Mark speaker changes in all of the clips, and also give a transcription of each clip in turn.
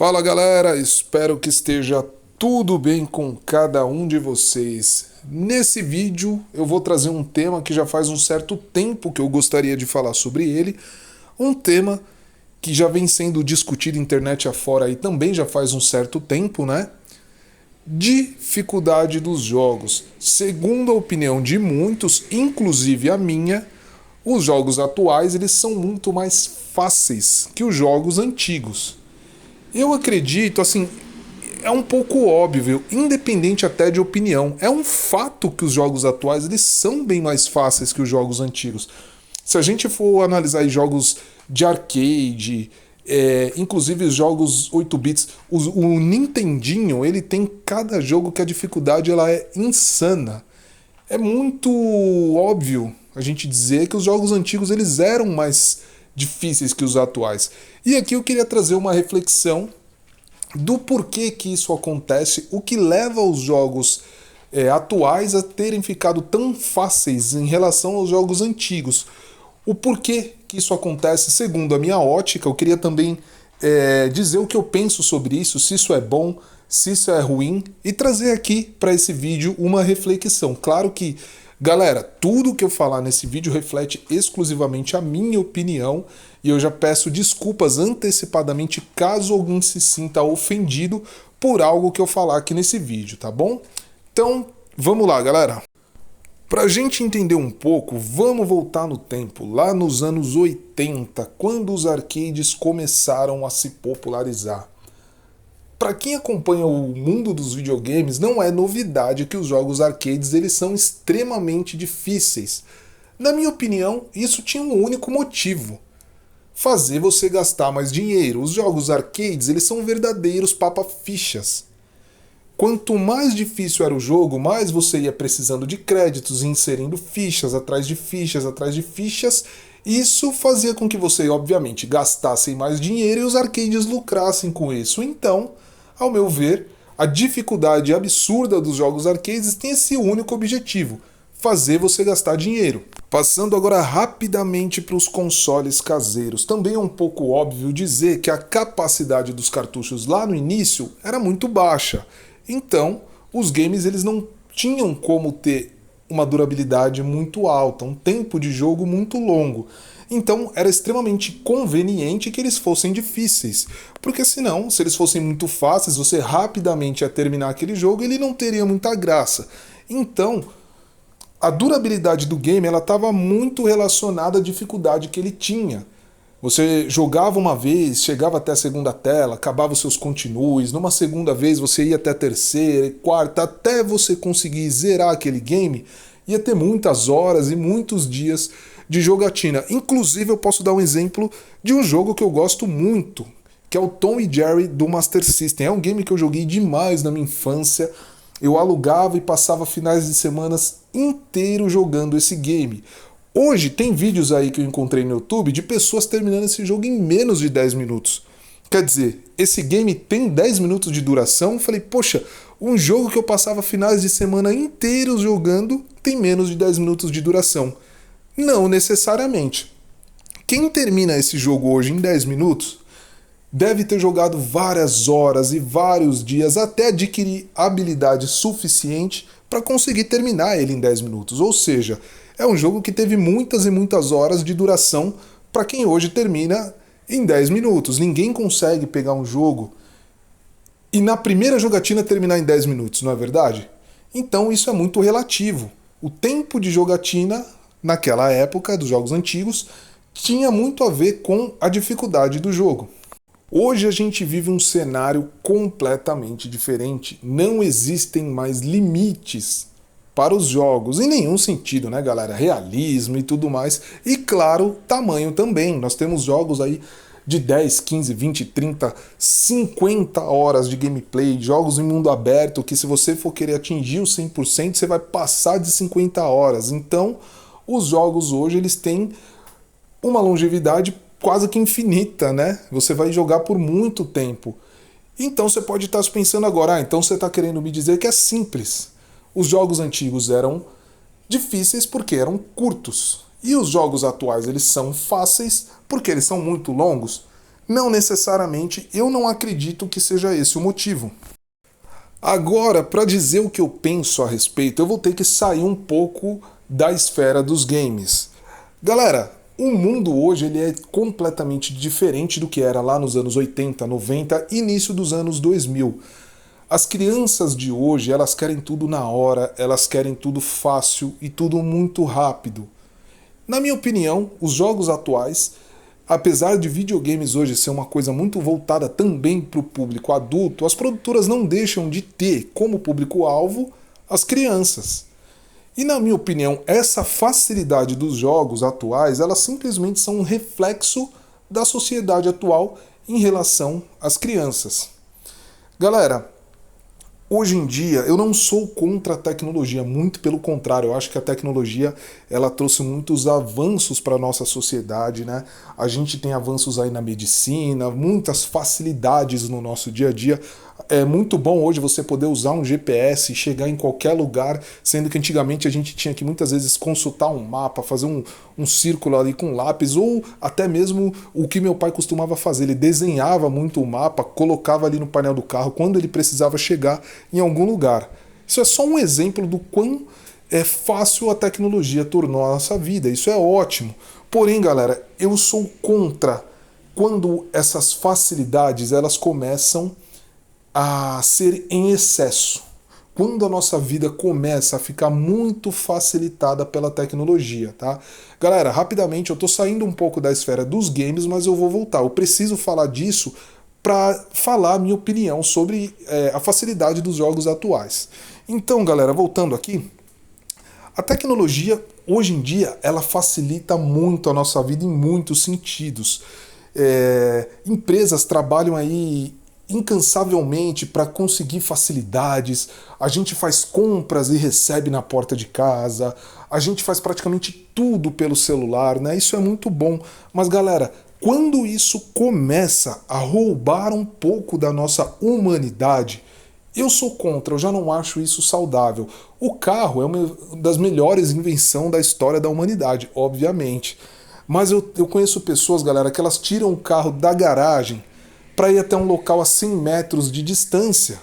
Speaker 1: Fala galera, espero que esteja tudo bem com cada um de vocês. Nesse vídeo eu vou trazer um tema que já faz um certo tempo que eu gostaria de falar sobre ele, um tema que já vem sendo discutido internet afora aí também já faz um certo tempo, né? Dificuldade dos jogos. Segundo a opinião de muitos, inclusive a minha, os jogos atuais eles são muito mais fáceis que os jogos antigos. Eu acredito, assim, é um pouco óbvio, independente até de opinião. É um fato que os jogos atuais eles são bem mais fáceis que os jogos antigos. Se a gente for analisar jogos de arcade, inclusive os jogos 8 bits, o Nintendinho ele tem cada jogo que a dificuldade ela é insana. É muito óbvio a gente dizer que os jogos antigos eles eram mais difíceis que os atuais. E aqui eu queria trazer uma reflexão do porquê que isso acontece, o que leva os jogos atuais a terem ficado tão fáceis em relação aos jogos antigos. O porquê que isso acontece segundo a minha ótica. Eu queria também dizer o que eu penso sobre isso, se isso é bom, se isso é ruim, e trazer aqui para esse vídeo uma reflexão. Claro que, galera, tudo que eu falar nesse vídeo reflete exclusivamente a minha opinião e eu já peço desculpas antecipadamente caso alguém se sinta ofendido por algo que eu falar aqui nesse vídeo, tá bom? Então, vamos lá, galera. Pra gente entender um pouco, vamos voltar no tempo, lá nos anos 80, quando os arcades começaram a se popularizar. Para quem acompanha o mundo dos videogames, não é novidade que os jogos arcades eles são extremamente difíceis. Na minha opinião, isso tinha um único motivo: fazer você gastar mais dinheiro. Os jogos arcades eles são verdadeiros papa-fichas. Quanto mais difícil era o jogo, mais você ia precisando de créditos e inserindo fichas atrás de fichas atrás de fichas. Isso fazia com que você, obviamente, gastasse mais dinheiro e os arcades lucrassem com isso. Então, ao meu ver, a dificuldade absurda dos jogos arcades tem esse único objetivo: fazer você gastar dinheiro. Passando agora rapidamente para os consoles caseiros. Também é um pouco óbvio dizer que a capacidade dos cartuchos lá no início era muito baixa. Então, os games eles não tinham como ter uma durabilidade muito alta, um tempo de jogo muito longo. Então, era extremamente conveniente que eles fossem difíceis, porque senão, se eles fossem muito fáceis, você rapidamente ia terminar aquele jogo e ele não teria muita graça. Então, a durabilidade do game ela estava muito relacionada à dificuldade que ele tinha. Você jogava uma vez, chegava até a segunda tela, acabava os seus continues, numa segunda vez você ia até a terceira e quarta, até você conseguir zerar aquele game, ia ter muitas horas e muitos dias de jogatina. Inclusive eu posso dar um exemplo de um jogo que eu gosto muito, que é o Tom e Jerry do Master System. É um game que eu joguei demais na minha infância. Eu alugava e passava finais de semanas inteiros jogando esse game. Hoje tem vídeos aí que eu encontrei no YouTube de pessoas terminando esse jogo em menos de 10 minutos. Quer dizer, esse game tem 10 minutos de duração. Falei, poxa, um jogo que eu passava finais de semana inteiros jogando tem menos de 10 minutos de duração. Não necessariamente. Quem termina esse jogo hoje em 10 minutos deve ter jogado várias horas e vários dias até adquirir habilidade suficiente para conseguir terminar ele em 10 minutos. Ou seja, é um jogo que teve muitas e muitas horas de duração para quem hoje termina em 10 minutos. Ninguém consegue pegar um jogo e na primeira jogatina terminar em 10 minutos, não é verdade? Então isso é muito relativo. O tempo de jogatina naquela época dos jogos antigos tinha muito a ver com a dificuldade do jogo. Hoje a gente vive um cenário completamente diferente. Não existem mais limites para os jogos, em nenhum sentido, né, galera? Realismo e tudo mais. E, claro, tamanho também. Nós temos jogos aí de 10, 15, 20, 30, 50 horas de gameplay, jogos em mundo aberto que se você for querer atingir os 100%, você vai passar de 50 horas. Então, os jogos hoje, eles têm uma longevidade quase que infinita, né? Você vai jogar por muito tempo. Então, você pode estar se pensando agora, então você está querendo me dizer que é simples. Os jogos antigos eram difíceis porque eram curtos. E os jogos atuais eles são fáceis porque eles são muito longos? Não necessariamente, eu não acredito que seja esse o motivo. Agora, para dizer o que eu penso a respeito, eu vou ter que sair um pouco da esfera dos games. Galera, o mundo hoje ele é completamente diferente do que era lá nos anos 80, 90, início dos anos 2000. As crianças de hoje, elas querem tudo na hora, elas querem tudo fácil e tudo muito rápido. Na minha opinião, os jogos atuais, apesar de videogames hoje ser uma coisa muito voltada também para o público adulto, as produtoras não deixam de ter como público-alvo as crianças. E na minha opinião, essa facilidade dos jogos atuais, elas simplesmente são um reflexo da sociedade atual em relação às crianças. Galera, hoje em dia, eu não sou contra a tecnologia, muito pelo contrário, eu acho que a tecnologia ela trouxe muitos avanços para a nossa sociedade, né? A gente tem avanços aí na medicina, muitas facilidades no nosso dia a dia. É muito bom hoje você poder usar um GPS e chegar em qualquer lugar, sendo que antigamente a gente tinha que muitas vezes consultar um mapa, fazer um círculo ali com lápis, ou até mesmo o que meu pai costumava fazer, ele desenhava muito o mapa, colocava ali no painel do carro quando ele precisava chegar em algum lugar. Isso é só um exemplo do quão fácil a tecnologia tornou a nossa vida, isso é ótimo. Porém, galera, eu sou contra quando essas facilidades elas começam a ser em excesso. Quando a nossa vida começa a ficar muito facilitada pela tecnologia, tá? Galera, rapidamente, eu tô saindo um pouco da esfera dos games, mas eu vou voltar. Eu preciso falar disso para falar a minha opinião sobre a facilidade dos jogos atuais. Então, galera, voltando aqui, a tecnologia, hoje em dia, ela facilita muito a nossa vida em muitos sentidos. Empresas trabalham aí incansavelmente para conseguir facilidades, a gente faz compras e recebe na porta de casa, a gente faz praticamente tudo pelo celular, né? Isso é muito bom. Mas galera, quando isso começa a roubar um pouco da nossa humanidade, eu sou contra, eu já não acho isso saudável. O carro é uma das melhores invenções da história da humanidade, obviamente. Mas eu conheço pessoas, galera, que elas tiram o carro da garagem para ir até um local a 100 metros de distância.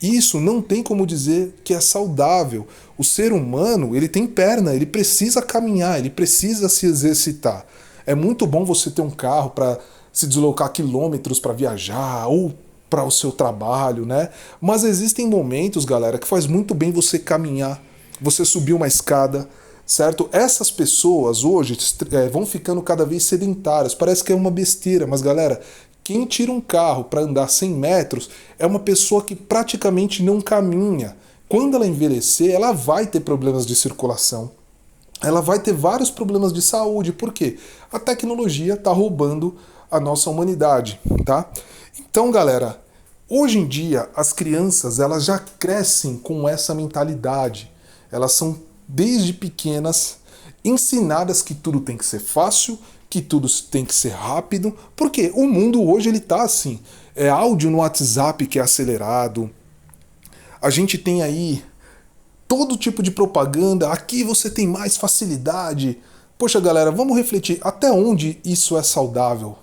Speaker 1: Isso não tem como dizer que é saudável. O ser humano, ele tem perna, ele precisa caminhar, ele precisa se exercitar. É muito bom você ter um carro para se deslocar quilômetros para viajar ou para o seu trabalho, né? Mas existem momentos, galera, que faz muito bem você caminhar, você subir uma escada, certo? Essas pessoas hoje vão ficando cada vez sedentárias. Parece que é uma besteira, mas galera, quem tira um carro para andar 100 metros é uma pessoa que praticamente não caminha. Quando ela envelhecer, ela vai ter problemas de circulação. Ela vai ter vários problemas de saúde. Por quê? A tecnologia está roubando a nossa humanidade, tá? Então, galera, hoje em dia as crianças elas já crescem com essa mentalidade. Elas são desde pequenas ensinadas que tudo tem que ser fácil, que tudo tem que ser rápido, porque o mundo hoje ele tá assim, é áudio no WhatsApp que é acelerado, a gente tem aí todo tipo de propaganda, aqui você tem mais facilidade. Poxa galera, vamos refletir, até onde isso é saudável?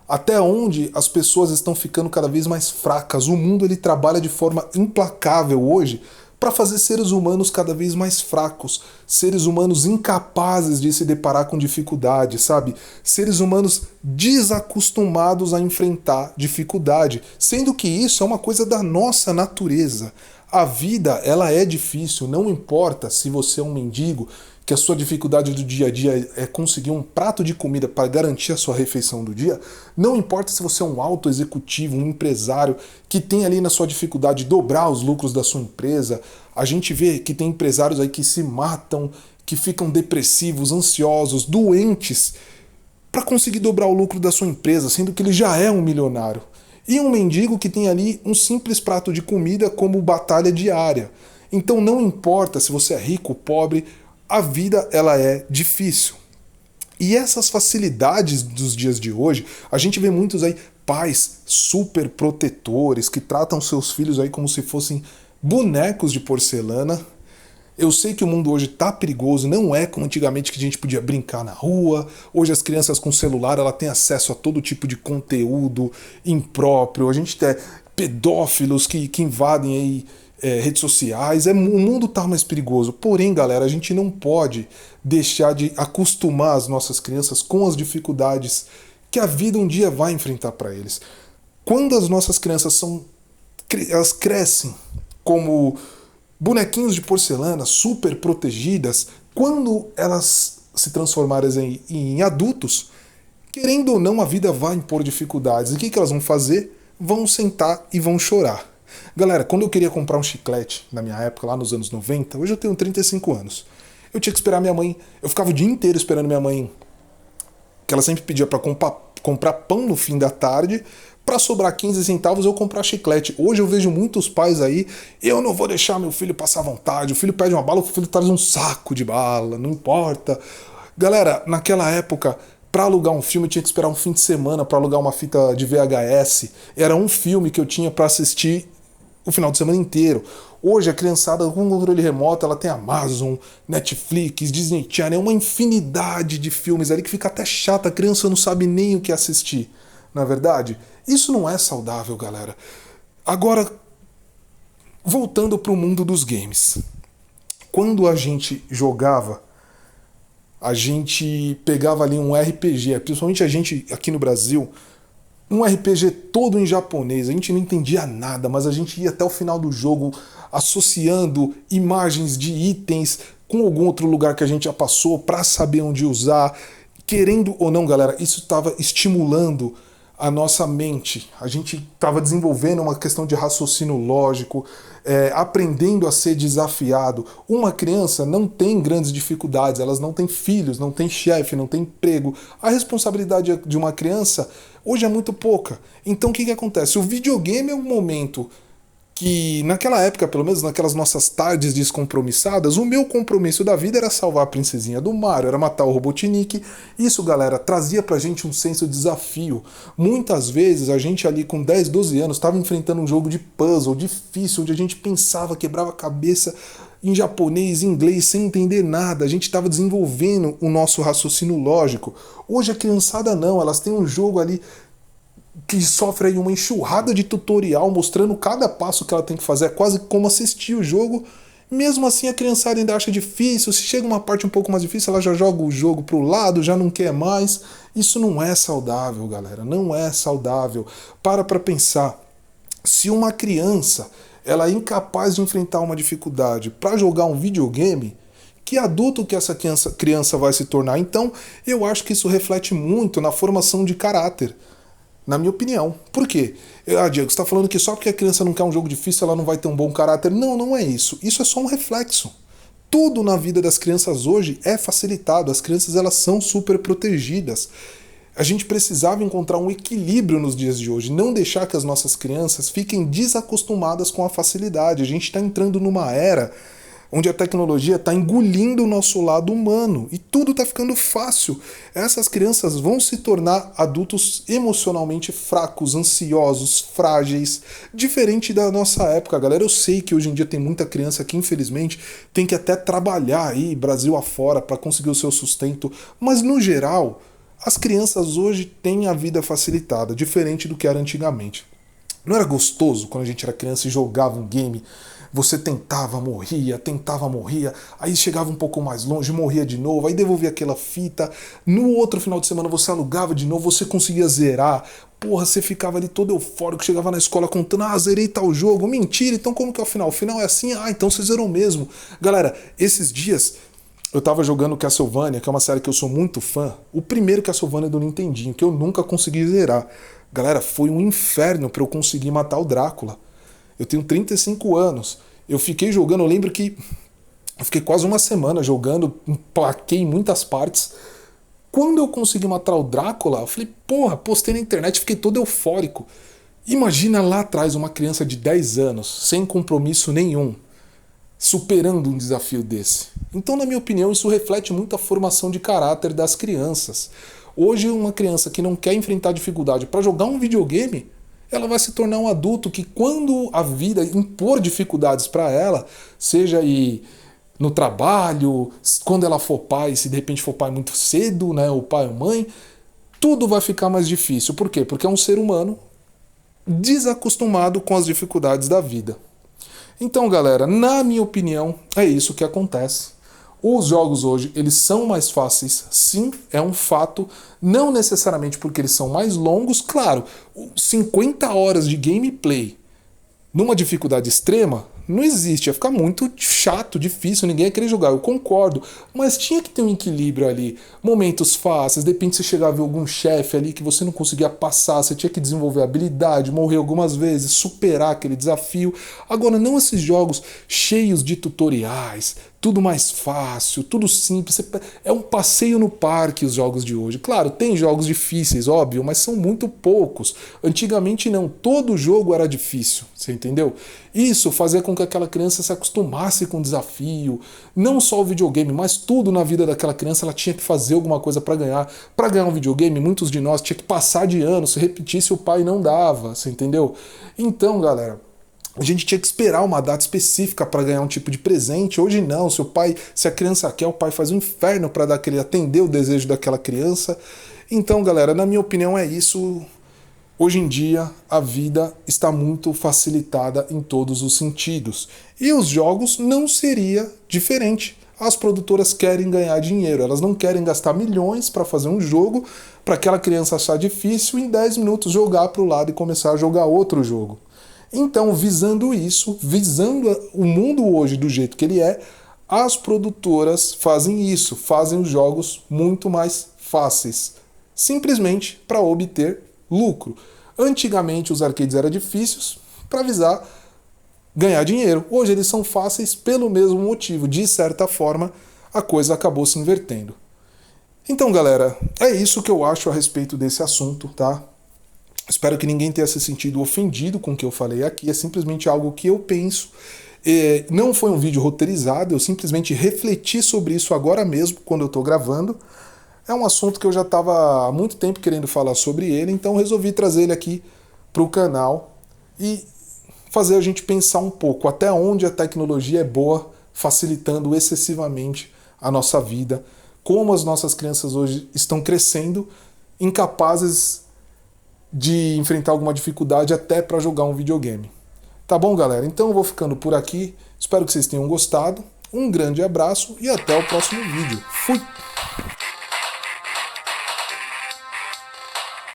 Speaker 1: Até onde as pessoas estão ficando cada vez mais fracas? O mundo ele trabalha de forma implacável hoje para fazer seres humanos cada vez mais fracos, seres humanos incapazes de se deparar com dificuldade, sabe? Seres humanos desacostumados a enfrentar dificuldade, sendo que isso é uma coisa da nossa natureza. A vida, ela é difícil, não importa se você é um mendigo, que a sua dificuldade do dia a dia é conseguir um prato de comida para garantir a sua refeição do dia, não importa se você é um alto executivo, um empresário que tem ali na sua dificuldade dobrar os lucros da sua empresa. A gente vê que tem empresários aí que se matam, que ficam depressivos, ansiosos, doentes para conseguir dobrar o lucro da sua empresa, sendo que ele já é um milionário. E um mendigo que tem ali um simples prato de comida como batalha diária. Então não importa se você é rico ou pobre, a vida ela é difícil. E essas facilidades dos dias de hoje, a gente vê muitos aí pais super protetores que tratam seus filhos aí como se fossem bonecos de porcelana. Eu sei que o mundo hoje tá perigoso, não é como antigamente que a gente podia brincar na rua. Hoje as crianças com celular, ela tem acesso a todo tipo de conteúdo impróprio. A gente tem pedófilos que invadem aí redes sociais. O mundo tá mais perigoso. Porém, galera, a gente não pode deixar de acostumar as nossas crianças com as dificuldades que a vida um dia vai enfrentar para eles. Quando as nossas crianças elas crescem como bonequinhos de porcelana super protegidas, quando elas se transformarem em adultos, querendo ou não, a vida vai impor dificuldades. E o que elas vão fazer? Vão sentar e vão chorar. Galera, quando eu queria comprar um chiclete, na minha época, lá nos anos 90, hoje eu tenho 35 anos, eu tinha que esperar minha mãe, eu ficava o dia inteiro esperando minha mãe, que ela sempre pedia para comprar pão no fim da tarde, para sobrar 15 centavos eu comprar chiclete. Hoje eu vejo muitos pais aí, eu não vou deixar meu filho passar vontade, o filho pede uma bala, o filho traz um saco de bala, não importa. Galera, naquela época, para alugar um filme eu tinha que esperar um fim de semana para alugar uma fita de VHS. Era um filme que eu tinha para assistir o final de semana inteiro. Hoje a criançada com controle remoto, ela tem Amazon, Netflix, Disney Channel, uma infinidade de filmes ali que fica até chata, a criança não sabe nem o que assistir. Na verdade, isso não é saudável, galera. Agora, voltando para o mundo dos games. Quando a gente jogava, a gente pegava ali um RPG, principalmente a gente aqui no Brasil, um RPG todo em japonês, a gente não entendia nada, mas a gente ia até o final do jogo associando imagens de itens com algum outro lugar que a gente já passou para saber onde usar. Querendo ou não, galera, isso estava estimulando a nossa mente. A gente estava desenvolvendo uma questão de raciocínio lógico, aprendendo a ser desafiado. Uma criança não tem grandes dificuldades, elas não têm filhos, não tem chefe, não tem emprego. A responsabilidade de uma criança hoje é muito pouca. Então o que acontece? O videogame é um momento que, naquela época, pelo menos naquelas nossas tardes descompromissadas, o meu compromisso da vida era salvar a princesinha do Mario, era matar o Robotnik. Isso, galera, trazia pra gente um senso de desafio. Muitas vezes a gente ali com 10, 12 anos estava enfrentando um jogo de puzzle difícil, onde a gente pensava, quebrava a cabeça em japonês, em inglês, sem entender nada. A gente estava desenvolvendo o nosso raciocínio lógico. Hoje a criançada não, elas têm um jogo ali que sofre aí uma enxurrada de tutorial mostrando cada passo que ela tem que fazer, é quase como assistir o jogo. Mesmo assim a criançada ainda acha difícil, se chega uma parte um pouco mais difícil, ela já joga o jogo pro lado, já não quer mais. Isso não é saudável, galera, não é saudável. Para pensar, se uma criança ela é incapaz de enfrentar uma dificuldade para jogar um videogame, que adulto que essa criança vai se tornar? Então, eu acho que isso reflete muito na formação de caráter, na minha opinião. Por quê? Diego, você está falando que só porque a criança não quer um jogo difícil ela não vai ter um bom caráter. Não, não é isso. Isso é só um reflexo. Tudo na vida das crianças hoje é facilitado. As crianças elas são super protegidas. A gente precisava encontrar um equilíbrio nos dias de hoje, não deixar que as nossas crianças fiquem desacostumadas com a facilidade. A gente está entrando numa era onde a tecnologia está engolindo o nosso lado humano e tudo está ficando fácil. Essas crianças vão se tornar adultos emocionalmente fracos, ansiosos, frágeis, diferente da nossa época, galera. Eu sei que hoje em dia tem muita criança que infelizmente tem que até trabalhar aí Brasil afora para conseguir o seu sustento, mas no geral as crianças hoje têm a vida facilitada, diferente do que era antigamente. Não era gostoso quando a gente era criança e jogava um game? Você tentava, morria, aí chegava um pouco mais longe, morria de novo, aí devolvia aquela fita, no outro final de semana você alugava de novo, você conseguia zerar, porra, você ficava ali todo eufórico, chegava na escola contando, zerei tal jogo, mentira, então como que é o final? O final é assim? Então você zerou mesmo. Galera, esses dias eu tava jogando Castlevania, que é uma série que eu sou muito fã, o primeiro Castlevania do Nintendinho, que eu nunca consegui zerar. Galera, foi um inferno pra eu conseguir matar o Drácula. Eu tenho 35 anos. Eu fiquei jogando, eu lembro que eu fiquei quase uma semana jogando, emplaquei em muitas partes. Quando eu consegui matar o Drácula, eu falei, porra, postei na internet, fiquei todo eufórico. Imagina lá atrás uma criança de 10 anos, sem compromisso nenhum, superando um desafio desse. Então, na minha opinião, isso reflete muito a formação de caráter das crianças. Hoje, uma criança que não quer enfrentar dificuldade para jogar um videogame, ela vai se tornar um adulto que, quando a vida impor dificuldades para ela, seja aí no trabalho, quando ela for pai, se de repente for pai muito cedo, né, ou pai ou mãe, tudo vai ficar mais difícil. Por quê? Porque é um ser humano desacostumado com as dificuldades da vida. Então, galera, na minha opinião, é isso que acontece. Os jogos hoje, eles são mais fáceis, sim, é um fato, não necessariamente porque eles são mais longos, claro, 50 horas de gameplay numa dificuldade extrema não existe, ia ficar muito chato, difícil, ninguém ia querer jogar, eu concordo, mas tinha que ter um equilíbrio ali, momentos fáceis, de repente você chegava a ver algum chefe ali que você não conseguia passar, você tinha que desenvolver habilidade, morrer algumas vezes, superar aquele desafio. Agora, não esses jogos cheios de tutoriais, tudo mais fácil, tudo simples, é um passeio no parque os jogos de hoje. Claro, tem jogos difíceis, óbvio, mas são muito poucos. Antigamente não, todo jogo era difícil, você entendeu? Isso fazia com que aquela criança se acostumasse com o desafio, não só o videogame, mas tudo na vida daquela criança, ela tinha que fazer alguma coisa para ganhar. Para ganhar um videogame, muitos de nós tinha que passar de ano, se repetisse o pai não dava, você entendeu? Então, galera, a gente tinha que esperar uma data específica para ganhar um tipo de presente. Hoje não, se a criança quer, o pai faz um inferno para dar aquele atender o desejo daquela criança. Então, galera, na minha opinião é isso. Hoje em dia a vida está muito facilitada em todos os sentidos. E os jogos não seria diferente. As produtoras querem ganhar dinheiro, elas não querem gastar milhões para fazer um jogo para aquela criança achar difícil e em 10 minutos jogar para o lado e começar a jogar outro jogo. Então, visando isso, visando o mundo hoje do jeito que ele é, as produtoras fazem isso, fazem os jogos muito mais fáceis, simplesmente para obter lucro. Antigamente os arcades eram difíceis para visar ganhar dinheiro. Hoje eles são fáceis pelo mesmo motivo. De certa forma, a coisa acabou se invertendo. Então, galera, é isso que eu acho a respeito desse assunto, tá? Espero que ninguém tenha se sentido ofendido com o que eu falei aqui. É simplesmente algo que eu penso. Não foi um vídeo roteirizado, eu simplesmente refleti sobre isso agora mesmo, quando eu estou gravando. É um assunto que eu já estava há muito tempo querendo falar sobre ele, então resolvi trazer ele aqui para o canal e fazer a gente pensar um pouco até onde a tecnologia é boa, facilitando excessivamente a nossa vida, como as nossas crianças hoje estão crescendo, incapazes de enfrentar alguma dificuldade até para jogar um videogame. Tá bom, galera? Então eu vou ficando por aqui. Espero que vocês tenham gostado. Um grande abraço e até o próximo vídeo. Fui!